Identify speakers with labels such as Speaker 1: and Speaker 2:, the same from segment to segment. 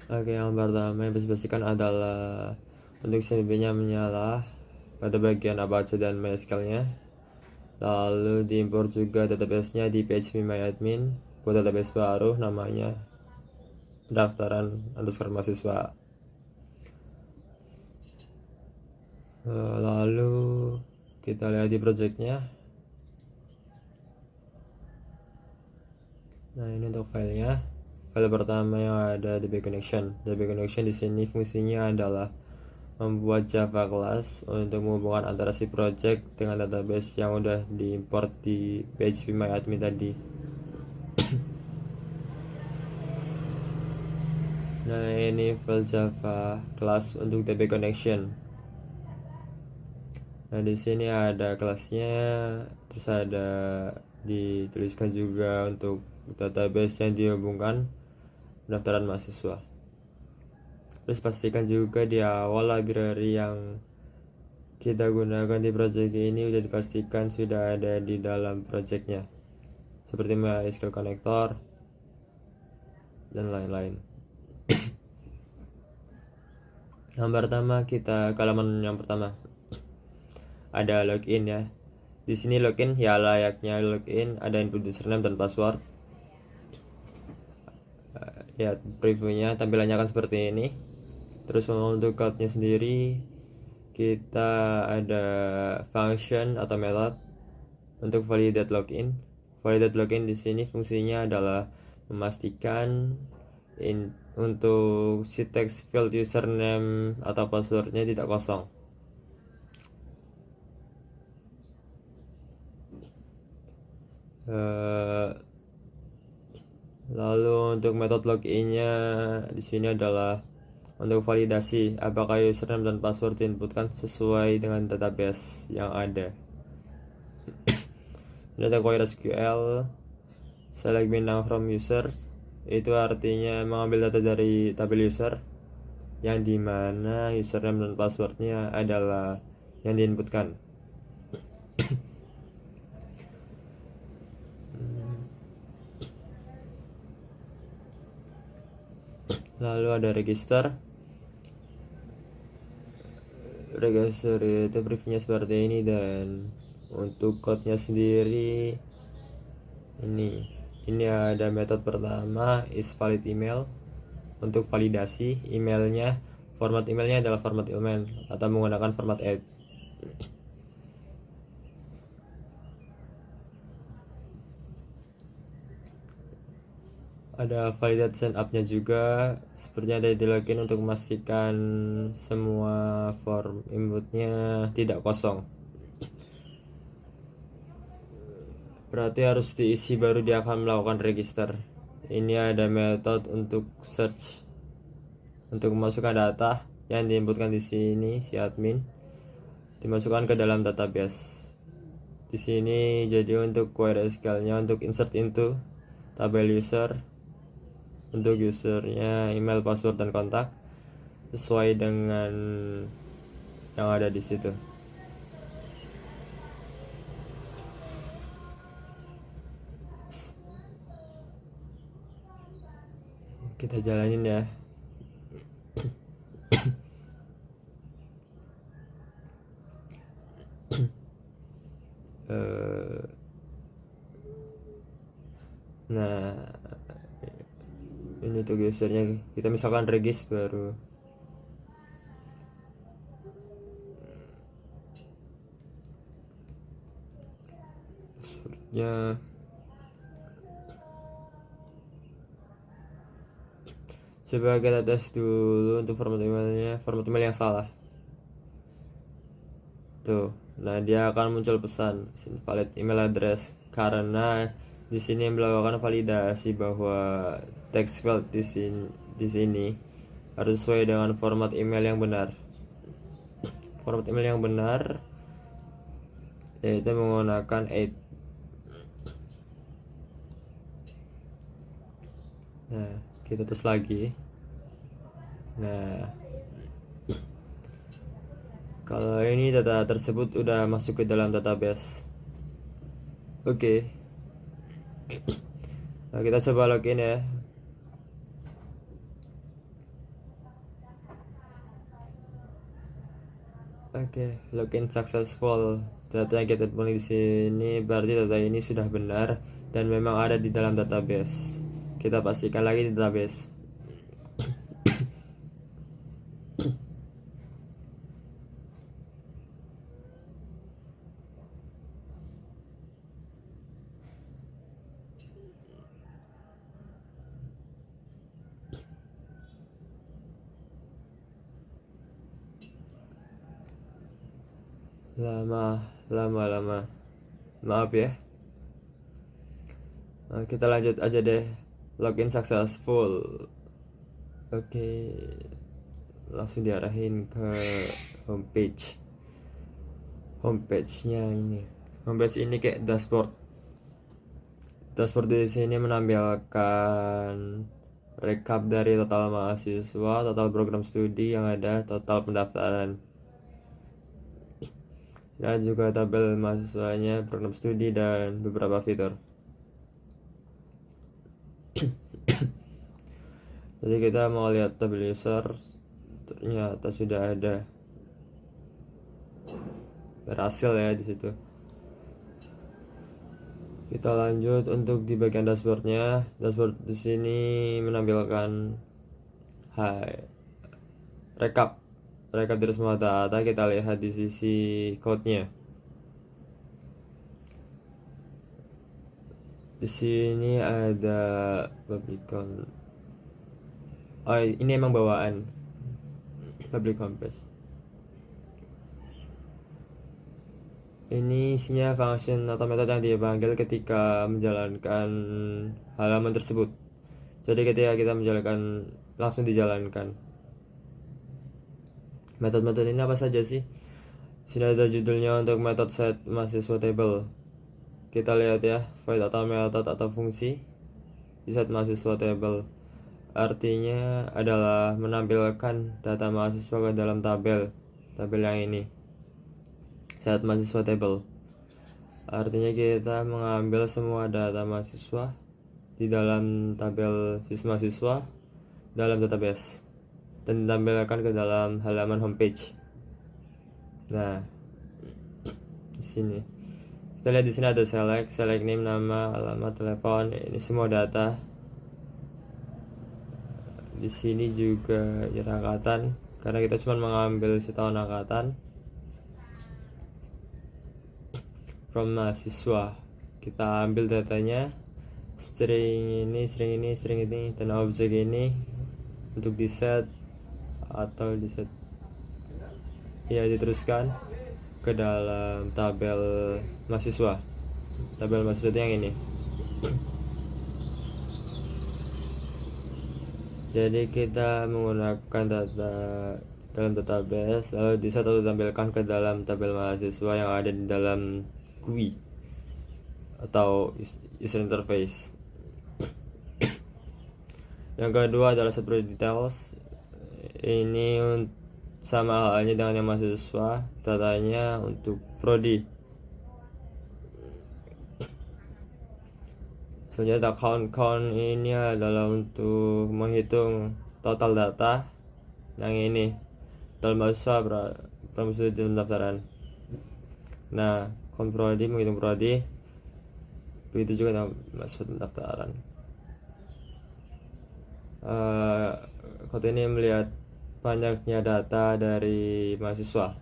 Speaker 1: Oke, yang pertama yang harus dipastikan adalah untuk CMD-nya menyala pada bagian Apache dan MySQL-nya. Lalu diimport juga database-nya di phpMyAdmin buat database baru namanya pendaftaran underscore mahasiswa. Lalu kita lihat di project-nya. Nah, ini untuk filenya. File pertama yang ada DB connection. DB connection di sini fungsinya adalah membuat Java class untuk menghubungkan antara si project dengan database yang udah diimport di phpMyAdmin tadi. Nah, ini file Java class untuk DB connection. Nah, di sini ada kelasnya, terus ada dituliskan juga untuk database yang dihubungkan pendaftaran mahasiswa. Terus pastikan juga di awal library yang kita gunakan di project ini udah dipastikan sudah ada di dalam projectnya, seperti MySQL connector dan lain-lain. Yang pertama kita ke halaman yang pertama ada login ya. Di sini login ya layaknya login, ada input username dan password. Lihat previewnya, tampilannya akan seperti ini. Terus untuk code-nya sendiri kita ada function atau method untuk validate login. Validate login di sini fungsinya adalah memastikan untuk si text field username atau passwordnya tidak kosong. Lalu untuk metode loginnya di sini adalah untuk validasi apakah username dan password diinputkan sesuai dengan database yang ada. Ini ada query SQL select bin now from users, itu artinya mengambil data dari tabel user yang dimana username dan passwordnya adalah yang diinputkan. Lalu ada register itu previewnya seperti ini, dan untuk code-nya sendiri ini ada metode pertama is valid email untuk validasi emailnya. Format emailnya adalah format email atau menggunakan format add. Ada validate sign up-nya juga, sepertinya ada di login untuk memastikan semua form inputnya tidak kosong. Berarti harus diisi baru dia akan melakukan register. Ini ada metode untuk search untuk memasukkan data yang diinputkan di sini si admin dimasukkan ke dalam database. Di sini jadi untuk query SQL-nya untuk insert into tabel user, untuk usernya email, password dan kontak sesuai dengan yang ada di situ. Kita jalanin ya. Nah, ini tuh usernya, kita misalkan regis baru. Ya, coba kita tes dulu untuk format emailnya, format email yang salah tuh. Nah, dia akan muncul pesan valid email address karena di sini melakukan validasi bahwa text field di sini harus sesuai dengan format email yang benar. Format email yang benar yaitu menggunakan 8. Nah, kita tes lagi. Nah, kalau ini data tersebut udah masuk ke dalam database. Oke. Nah, kita coba login ya. Oke, login successful. Data yang kita tulis di sini berarti data ini sudah benar dan memang ada di dalam database. Kita pastikan lagi di database. Lama. Maaf ya. Nah, kita lanjut aja deh. Login successful. Oke. Langsung diarahin ke homepage. Homepage-nya ini. Homepage ini kayak dashboard. Dashboard di sini menampilkan recap dari total mahasiswa, total program studi yang ada, total pendaftaran. Dan juga tabel mahasiswanya, program studi, dan beberapa fitur. Jadi kita mau lihat tabel user, ternyata sudah ada berhasil ya di situ. Kita lanjut untuk di bagian dashboardnya. Dashboard di sini menampilkan recap dari semua data. Kita lihat di sisi code-nya. Di sini ada publicon. Oh, ini emang bawaan public homepage. Ini isinya function atau metode yang dipanggil ketika menjalankan halaman tersebut. Jadi ketika kita menjalankan, langsung dijalankan. Metode-metode ini apa saja sih? Sini ada judulnya untuk method set mahasiswa table. Kita lihat ya, void atau method atau fungsi di set mahasiswa table. Artinya adalah menampilkan data mahasiswa ke dalam tabel yang ini. Set mahasiswa table. Artinya kita mengambil semua data mahasiswa di dalam tabel siswa mahasiswa dalam database dan ditampilkan ke dalam halaman homepage. Nah, di sini kita lihat di sini ada select name, nama, alamat, telepon. Ini semua data. Di sini juga angkatan karena kita cuma mengambil setahun angkatan. From mahasiswa, kita ambil datanya, string ini, dan objek ini untuk di set atau di set ya, diteruskan ke dalam tabel mahasiswa itu yang ini. Jadi kita menggunakan data dalam database lalu di set atau ditampilkan ke dalam tabel mahasiswa yang ada di dalam GUI atau user interface. Yang kedua adalah set project details. Ini sama halnya dengan yang mahasiswa, datanya untuk prodi. Selanjutnya count ini adalah untuk menghitung total data. Yang ini total mahasiswa program studi dan pendaftaran. Nah, count prodi menghitung prodi, begitu juga dengan mahasiswa pendaftaran. Kode ini melihat banyaknya data dari mahasiswa.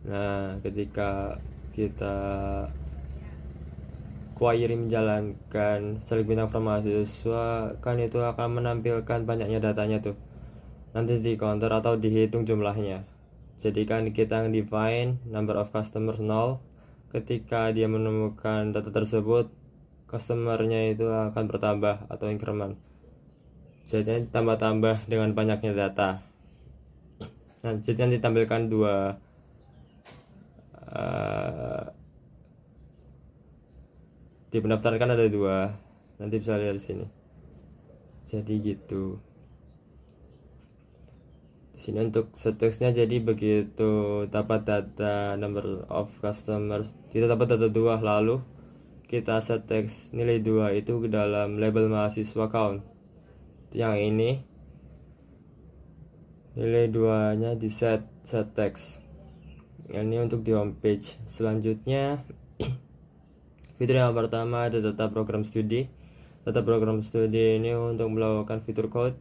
Speaker 1: Nah, ketika kita query menjalankan select bintang from mahasiswa, kan itu akan menampilkan banyaknya datanya tuh. Nanti di counter atau dihitung jumlahnya. Jadi kan kita define number of customers 0. Ketika dia menemukan data tersebut, customernya itu akan bertambah atau increment. Jadi tambah-tambah dengan banyaknya data. Nah, jadi nanti ditampilkan dua di pendaftaran kan ada dua, nanti bisa lihat di sini. Jadi gitu. Di sini untuk setextnya, jadi begitu dapat data number of customers, kita dapat data 2, lalu kita set text nilai 2 itu ke dalam label mahasiswa count. Yang ini Nilai 2 nya di set text. Ini untuk di homepage. Selanjutnya fitur yang pertama ada data program studi. Data program studi ini untuk melakukan fitur code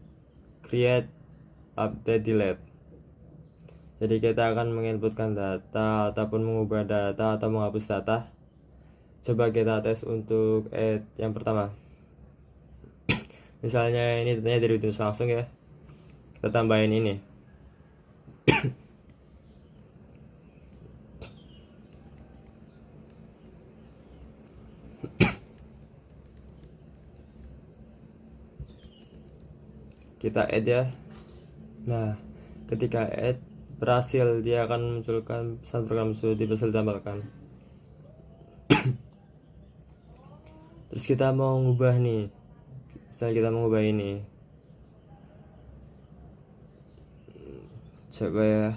Speaker 1: create, update, delete. Jadi kita akan menginputkan data ataupun mengubah data atau menghapus data. Coba kita tes untuk add yang pertama. Misalnya ini datanya dari Windows langsung ya. Kita tambahin ini. Kita add ya. Nah, ketika add berhasil, dia akan munculkan pesan program studi berhasil ditambahkan. Terus kita mau ngubah nih. Misalnya kita mau ngubah ini. Coba ya.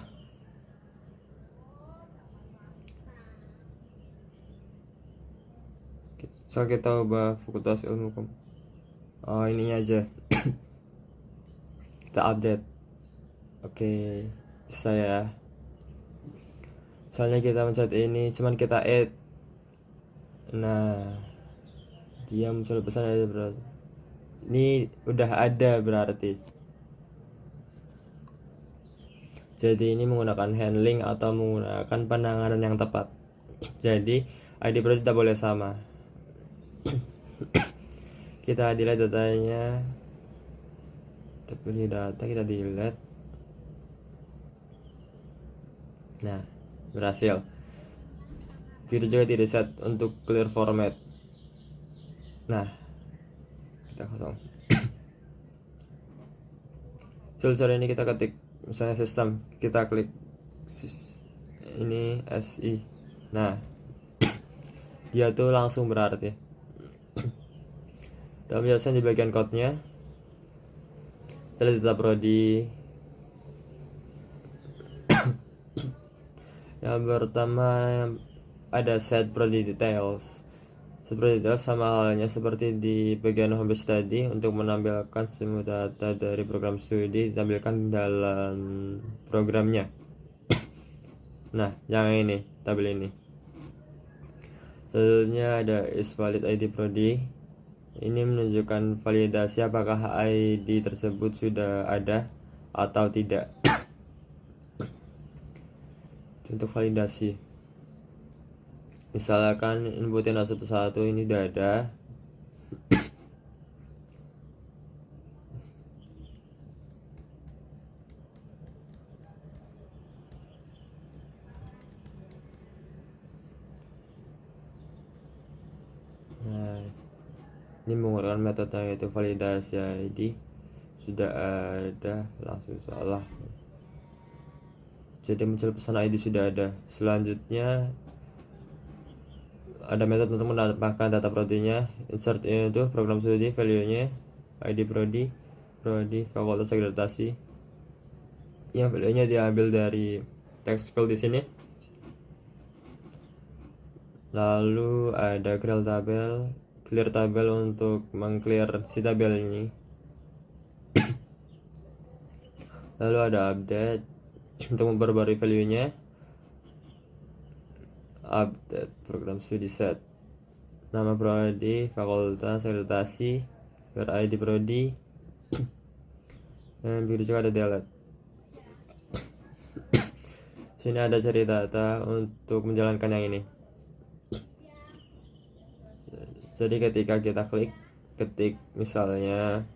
Speaker 1: Misal kita ubah Fakultas Ilmu ininya aja. Kita update. Oke, bisa ya. Misalnya kita mencet ini, cuman kita add. Nah, dia muncul pesan aja berarti. Ini udah ada berarti. Jadi ini menggunakan handling atau menggunakan penanganan yang tepat. Jadi ID project tidak boleh sama. Kita delete datanya. Kita pilih data, kita delete. Nah, berhasil. Video juga di reset untuk clear format. Nah, kita kosong. Soal ini kita ketik misalnya sistem, kita klik ini SI. Nah, dia tuh langsung berarti. Kita biasanya di bagian code-nya. Kita lihat data prodi. Yang pertama ada set prodi details. Set prodi details sama halnya seperti di bagian homepage tadi, untuk menampilkan semua data dari program studi ditampilkan dalam programnya. Nah, yang ini, tabel ini. Selanjutnya ada is valid ID prodi. Ini menunjukkan validasi apakah ID tersebut sudah ada atau tidak. Untuk validasi, misalkan inputin A11 ini udah ada. Nah, ini menggunakan metode yaitu validasi ID. Sudah ada, langsung salah. Jadi muncul pesan ID sudah ada. Selanjutnya ada metode untuk menambahkan data prodinya. Insert itu program studi, value-nya ID prodi fakultas akreditasi. Yang value-nya diambil dari text field di sini. Lalu ada clear tabel untuk mengclear si tabel ini. Lalu ada update untuk memperbarui value-nya. Update program studi set, nama prodi, fakultas akreditasi, ID prodi, dan biru juga ada delete. Sini ada cari data untuk menjalankan yang ini. Jadi ketika kita ketik misalnya,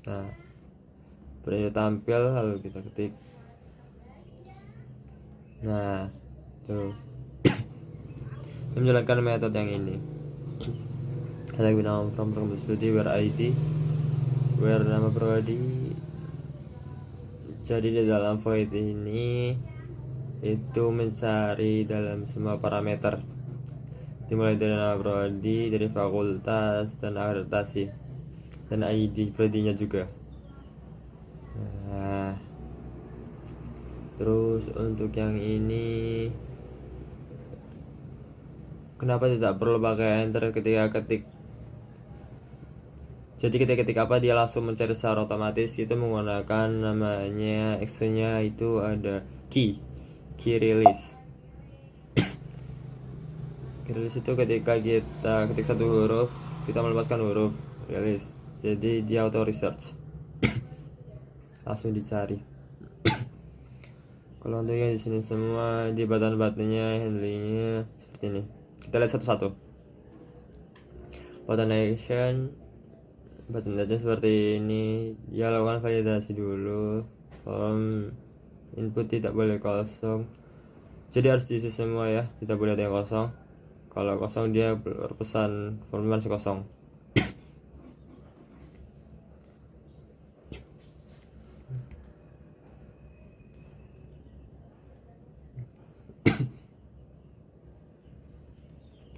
Speaker 1: nah, ini tampil, lalu kita ketik. Nah, tuh. Menjalankan metode yang ini. Ada nama program studi, where ID, where nama prodi. Jadi di dalam void ini itu mencari dalam semua parameter, dimulai dari nama prodi, dari fakultas dan akreditasi, dan ID prodinya juga. Nah, terus untuk yang ini, kenapa tidak perlu pakai enter ketika ketik? Jadi ketika ketik apa dia langsung mencari secara otomatis itu menggunakan namanya actionnya itu ada key release. Key release itu ketika kita ketik satu huruf kita melepaskan huruf release, jadi dia auto research langsung dicari. Kalau untuknya di sini semua di button-buttonnya handlingnya seperti ini. Kita lihat satu-satu. Button action seperti ini. Dia lakukan validasi dulu. Form input tidak boleh kosong. Jadi harus diisi semua ya, tidak boleh ada yang kosong. Kalau kosong dia berpesan form masih kosong.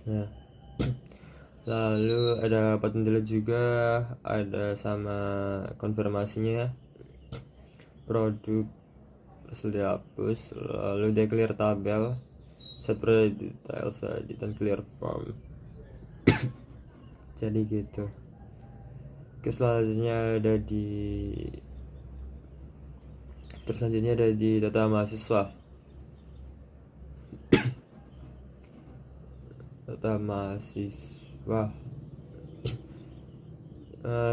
Speaker 1: Nah, lalu ada button delete juga, ada sama konfirmasinya. Produk hasil dihapus, lalu dia clear tabel, set product details, dan clear form. Jadi gitu. Oke, selanjutnya ada di data mahasiswa. Data mahasiswa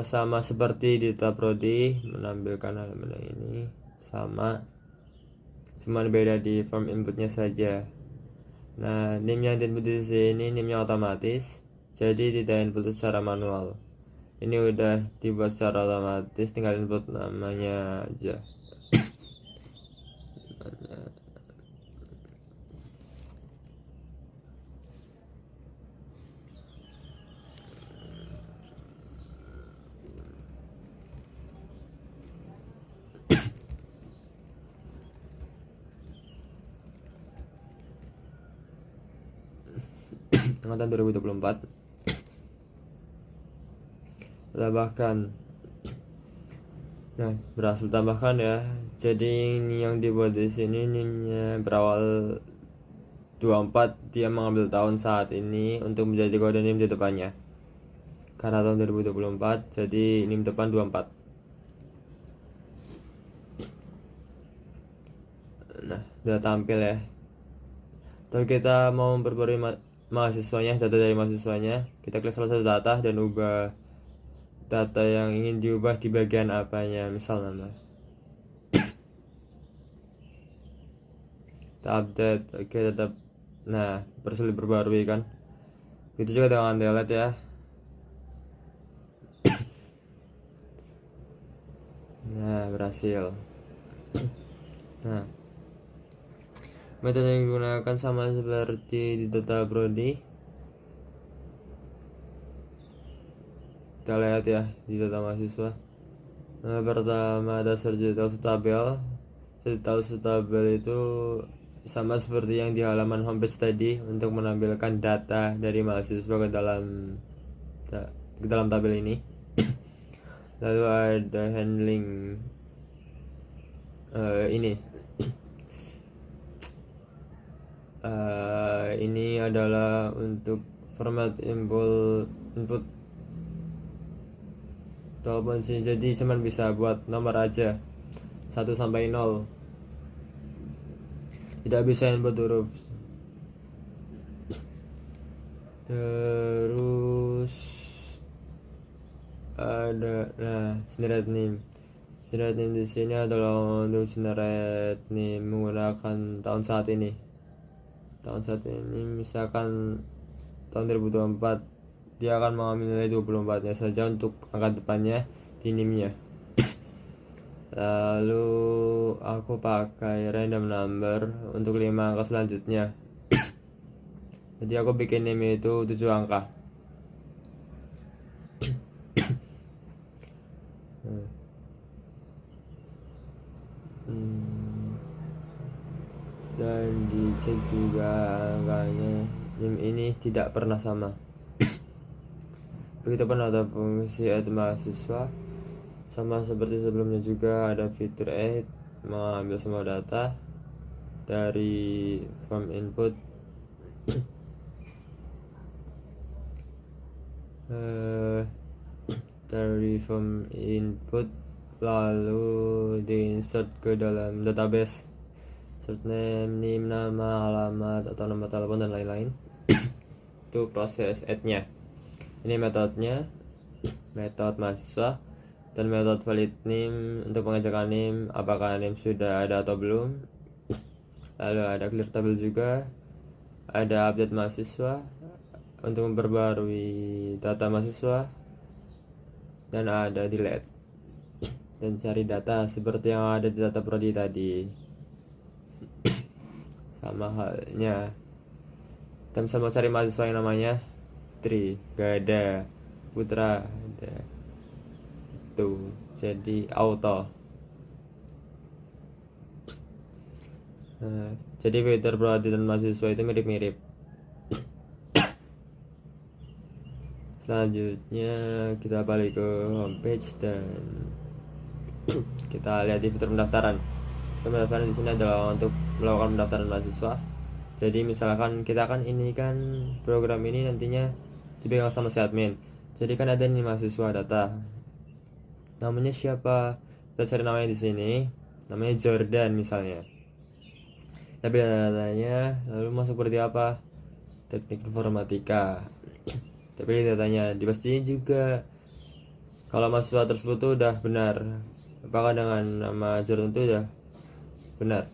Speaker 1: sama seperti di data prodi, menampilkan halaman ini sama, cuma beda di form inputnya saja. Nah, name yang diinput di sini name-nya otomatis, jadi tidak input secara manual. Ini udah dibuat secara otomatis, tinggal input namanya aja. Angkatan 2024 tambahkan. Nah, berhasil tambahkan ya. Jadi ini yang dibuat di sini NIM-nya berawal 24, dia mengambil tahun saat ini untuk menjadi kode NIM di depannya. Karena tahun 2024, jadi NIM depan 24. Nah, udah tampil ya. Tapi kita mau memperbarui mahasiswanya, data dari mahasiswanya, kita klik salah satu data dan ubah data yang ingin diubah di bagian apanya, misal nama. Kita update, oke tetap. Nah, berhasil diperbarui kan. Itu juga dengan delete ya. Nah, berhasil. Nah, metode yang digunakan sama seperti di data prodi. Kita lihat ya di data mahasiswa. Nah, pertama dasar digital tabel. Digital tabel itu sama seperti yang di halaman homepage tadi untuk menampilkan data dari mahasiswa ke dalam tabel ini. Lalu ada handling ini. Ini adalah untuk format input telepon sih, jadi cuman bisa buat nomor aja 1 sampai 0, tidak bisa input huruf. Terus ada generate name di sini adalah untuk generate name menggunakan tahun saat ini misalkan tahun 2024, dia akan mengambil nilai 24 nya saja untuk angka depannya di NIM-nya. Lalu aku pakai random number untuk 5 angka selanjutnya. Jadi aku bikin NIM itu 7 angka. Dan dicek juga angkanya. NIM ini tidak pernah sama. Begitupun ada fungsi add mahasiswa, sama seperti sebelumnya juga ada fitur add, mengambil semua data dari form input. dari form input, lalu diinsert ke dalam database, surname, name, nama, alamat atau nama telepon dan lain-lain. Itu proses add-nya. Ini metodenya, metode mahasiswa, dan metode valid name untuk pengecekan name, apakah name sudah ada atau belum. Lalu ada clear table juga, ada update mahasiswa untuk memperbarui data mahasiswa, dan ada delete dan cari data seperti yang ada di data prodi tadi. Sama halnya kita bisa mau cari mahasiswa yang namanya Tri, gak ada. Putra ada. Itu jadi auto. Nah, jadi fitur prodi dan mahasiswa itu mirip-mirip. Selanjutnya kita balik ke homepage dan kita lihat di fitur pendaftaran. Pendaftaran di sini adalah untuk melakukan pendaftaran mahasiswa. Jadi misalkan kita kan ini kan program ini nantinya dipegang sama si admin. Jadi kan ada nih mahasiswa data. Namanya siapa? Kita cari namanya di sini. Namanya Jordan misalnya. Tapi datanya lalu masuk seperti apa? Teknik informatika. Tapi datanya dipastiin juga kalau mahasiswa tersebut tuh udah benar. Apakah dengan nama Jordan itu udah benar?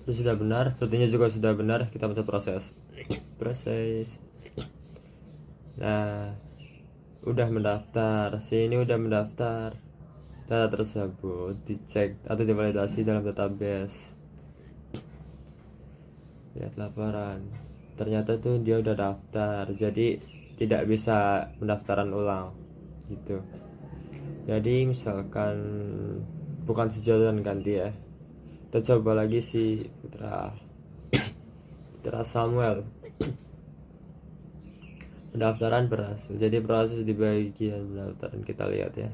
Speaker 1: Terus sudah benar, berarti juga sudah benar, kita bisa proses. Nah, udah mendaftar, sini udah mendaftar. Data tersebut dicek atau divalidasi dalam database. Lihat laporan, ternyata tuh dia udah daftar, jadi tidak bisa pendaftaran ulang gitu. Jadi misalkan bukan si Jordan ganti ya, kita coba lagi si Putra Samuel. Pendaftaran berhasil. Jadi proses di bagian pendaftaran kita lihat ya.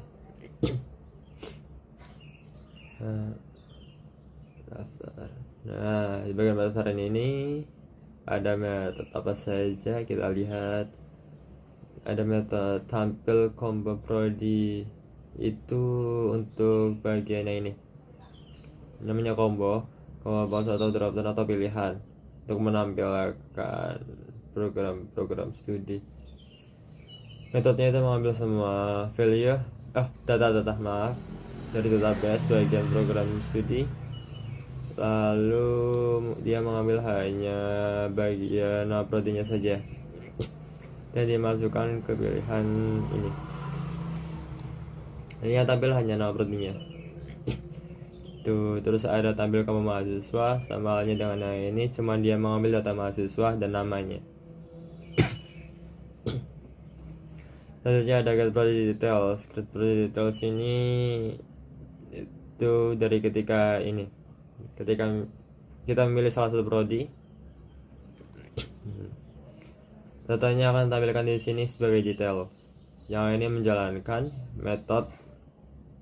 Speaker 1: Daftar. Nah, di bagian pendaftaran ini ada metode apa saja, kita lihat. Ada metode tampil combo prodi, itu untuk bagian yang ini namanya combo box atau drop down atau pilihan untuk menampilkan program studi. Metodenya itu mengambil semua value data dari database bagian program studi, lalu dia mengambil hanya bagian prodinya saja dan dimasukkan ke pilihan ini. Ini yang tampil hanya nama prodinya. Tuh, terus ada tampil kamu mahasiswa, sama halnya dengan yang ini, cuman dia mengambil data mahasiswa dan namanya. Selanjutnya ada get prodi details. Get prodi details ini itu dari ketika kita memilih salah satu prodi, datanya akan tampilkan di sini sebagai detail. Yang ini menjalankan metode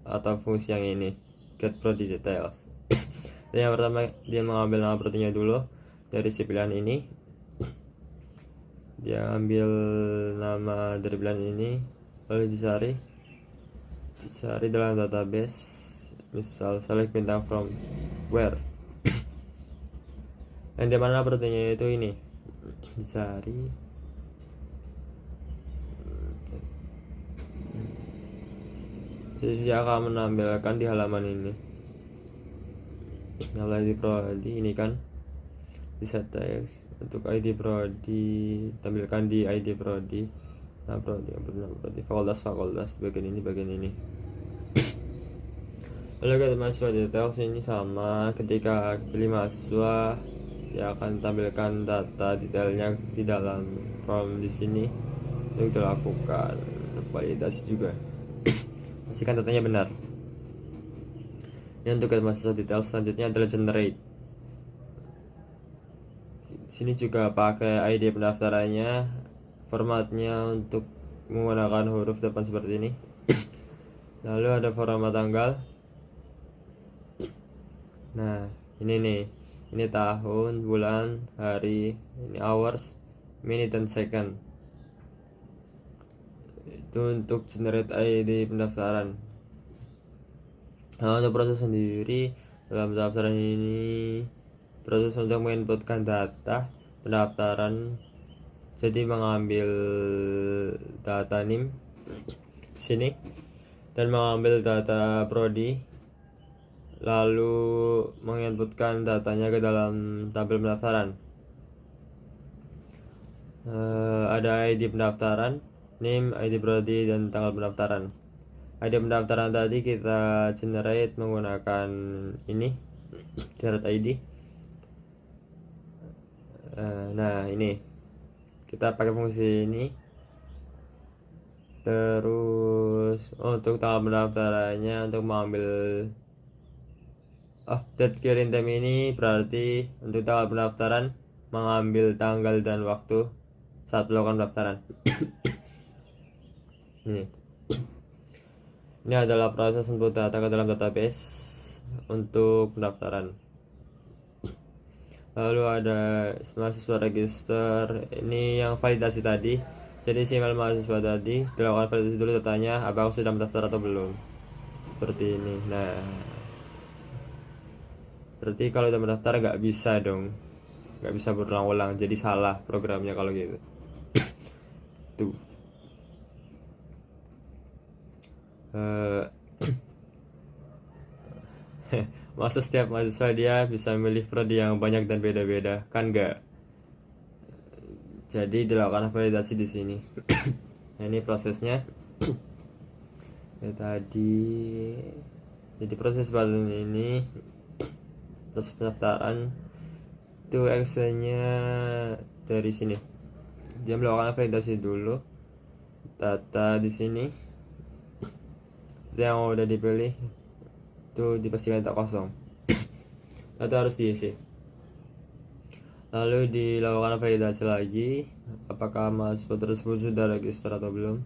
Speaker 1: atau fungsi yang ini, get prodi details. Dan yang pertama dia mengambil nama prodinya dulu dari si pilihan ini. Dia ambil nama dari pilihan ini, lalu dicari dalam database, misal select bintang from where. Dan di mana prodinya itu ini dicari. Jadi dia akan menampilkan di halaman ini. Nama ID prodi ini kan bisa teks untuk ID prodi, tampilkan di ID prodi. Nah, prodi fakultas bagian ini. Lalu kita mahasiswa details ini sama, ketika pilih mahasiswa dia akan tampilkan data detailnya di dalam form di sini untuk dilakukan validasi juga. Pastikan datanya benar. Ini untuk mahasiswa detail. Selanjutnya adalah generate. Sini juga pakai ID pendaftarannya, formatnya untuk menggunakan huruf depan seperti ini. Lalu ada format tanggal. Nah, ini nih, ini tahun, bulan, hari, ini hours, minute dan second. itu untuk generate ID pendaftaran. Nah, untuk proses sendiri dalam pendaftaran ini, proses untuk menginputkan data pendaftaran, jadi mengambil data NIM sini dan mengambil data prodi, lalu menginputkan datanya ke dalam tabel pendaftaran. Ada ID pendaftaran, NIM, ID prodi, dan tanggal pendaftaran. ID pendaftaran tadi kita generate menggunakan ini, generate ID. Nah, ini kita pakai fungsi ini. Terus untuk tanggal pendaftarannya, untuk mengambil date kirim time ini berarti untuk tanggal pendaftaran mengambil tanggal dan waktu saat melakukan pendaftaran. Ini adalah proses input data ke dalam database untuk pendaftaran. Lalu ada mahasiswa register, ini yang validasi tadi. Jadi si email mahasiswa tadi dilakukan validasi dulu datanya, apakah sudah mendaftar atau belum. Seperti ini. Nah, berarti kalau sudah mendaftar nggak bisa dong, nggak bisa berulang-ulang, jadi salah programnya kalau gitu. Tuh. Masa setiap mahasiswa dia bisa milih prodi yang banyak dan beda-beda, kan enggak? Jadi dilakukan validasi di sini. Nah, ini prosesnya. Ya, tadi jadi proses button ini, proses pendaftaran itu actionnya dari sini. Dia melakukan validasi dulu data di sini. Yang udah dipilih itu dipastikan tak kosong. Data harus diisi. Lalu dilakukan validasi lagi, apakah mahasiswa tersebut sudah register atau belum.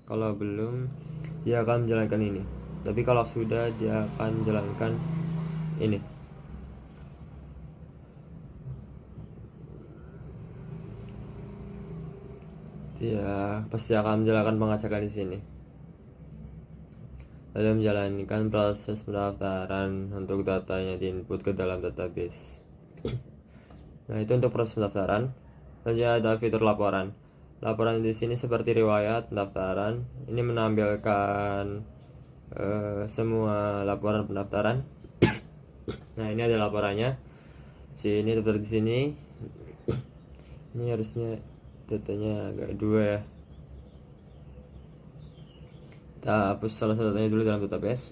Speaker 1: Kalau belum, dia akan menjalankan ini. Tapi kalau sudah, dia akan menjalankan ini. Dia pasti akan menjalankan pengecekan di sini. Lalu menjalankan proses pendaftaran untuk datanya diinput ke dalam database. Nah, itu untuk proses pendaftaran. Selanjutnya ada fitur laporan. Laporan di sini seperti riwayat pendaftaran. Ini menampilkan semua laporan pendaftaran. Nah, ini ada laporannya. Sini tertulis di sini. Ini harusnya datanya agak dua ya. Kita hapus salah satunya dulu dalam database.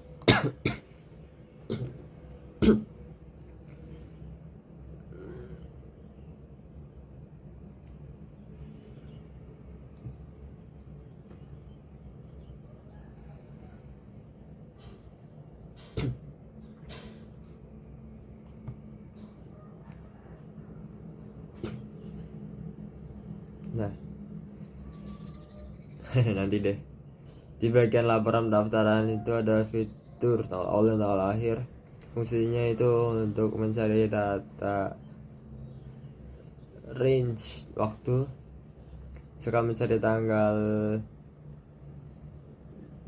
Speaker 1: Nah, nanti deh. Di bagian laporan pendaftaran itu ada fitur tanggal awal dan tanggal akhir. Fungsinya itu untuk mencari data range waktu. Sekarang mencari tanggal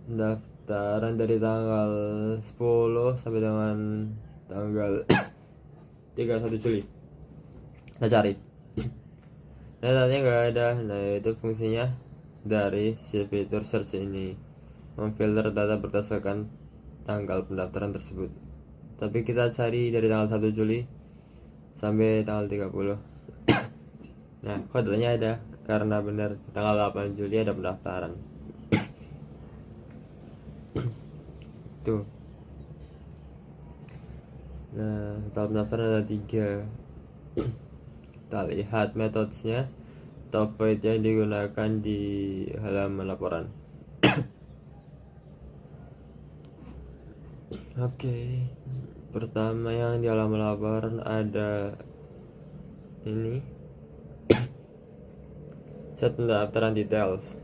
Speaker 1: pendaftaran dari tanggal 10 sampai dengan tanggal 31 Juli. Kita cari. Nah, datanya nggak ada. Nah, itu fungsinya dari si fitur search ini, memfilter data berdasarkan tanggal pendaftaran tersebut. Tapi kita cari dari tanggal 1 Juli sampai tanggal 30. Nah, kok datanya ada? Karena benar tanggal 8 Juli ada pendaftaran. Tuh. Nah, total pendaftaran ada 3. Kita lihat metodenya atau void yang digunakan di halaman laporan. Oke. Pertama yang di halaman laporan ada ini. Set pendaftaran details.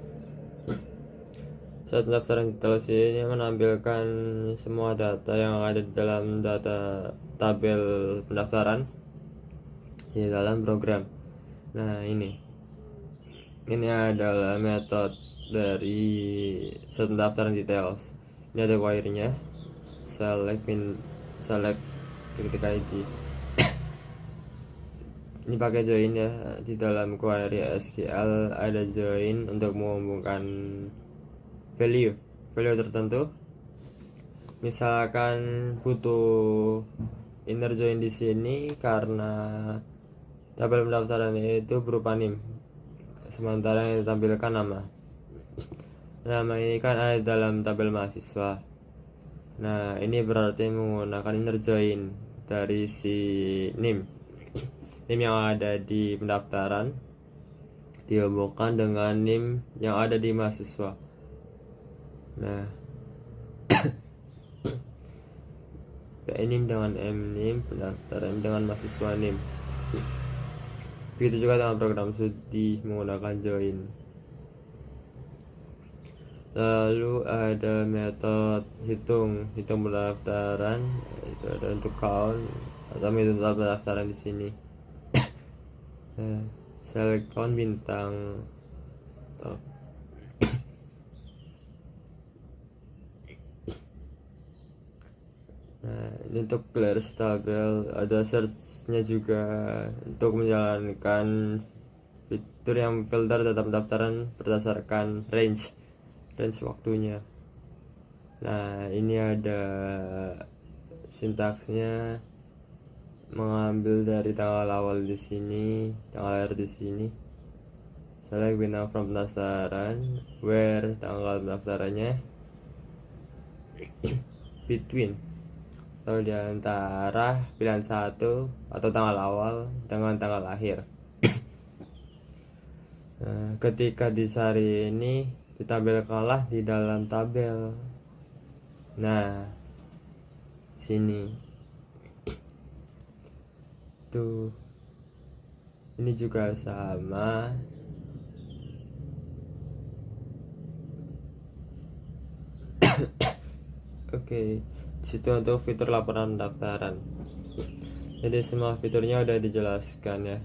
Speaker 1: Set pendaftaran details ini menampilkan semua data yang ada di dalam data tabel pendaftaran di dalam program. Nah, ini adalah metode dari surat pendaftaran details. Ini ada query-nya, select ketika ID. Ini pakai join ya. Di dalam query SQL ada join untuk menghubungkan value tertentu. Misalkan butuh inner join di sini karena tabel pendaftaran itu berupa NIM, sementara yang ditampilkan nama ini kan ada dalam tabel mahasiswa. Nah, ini berarti menggunakan inner join dari si NIM yang ada di pendaftaran dihubungkan dengan NIM yang ada di mahasiswa. Nah, PNIM dengan MNIM, pendaftaran dengan mahasiswa NIM. Begitu juga dengan program studi menggunakan join. Lalu ada metode hitung pendaftaran, itu ada untuk count atau metode pendaftaran di sini. Select count bintang top. Nah, ini untuk clears tabel. Ada search-nya juga untuk menjalankan fitur yang filter data pendaftaran berdasarkan range waktunya. Nah, ini ada sintaksnya, mengambil dari tanggal awal di sini, tanggal lahir di sini. Select bintang from pendaftaran, where tanggal pendaftarannya, between atau di antara pilihan satu atau tanggal awal dengan tanggal lahir. Nah, ketika disari ini ditampilkanlah di dalam tabel. Nah, sini tuh, ini juga sama. Oke. Situ untuk fitur laporan pendaftaran. Jadi semua fiturnya udah dijelaskan ya.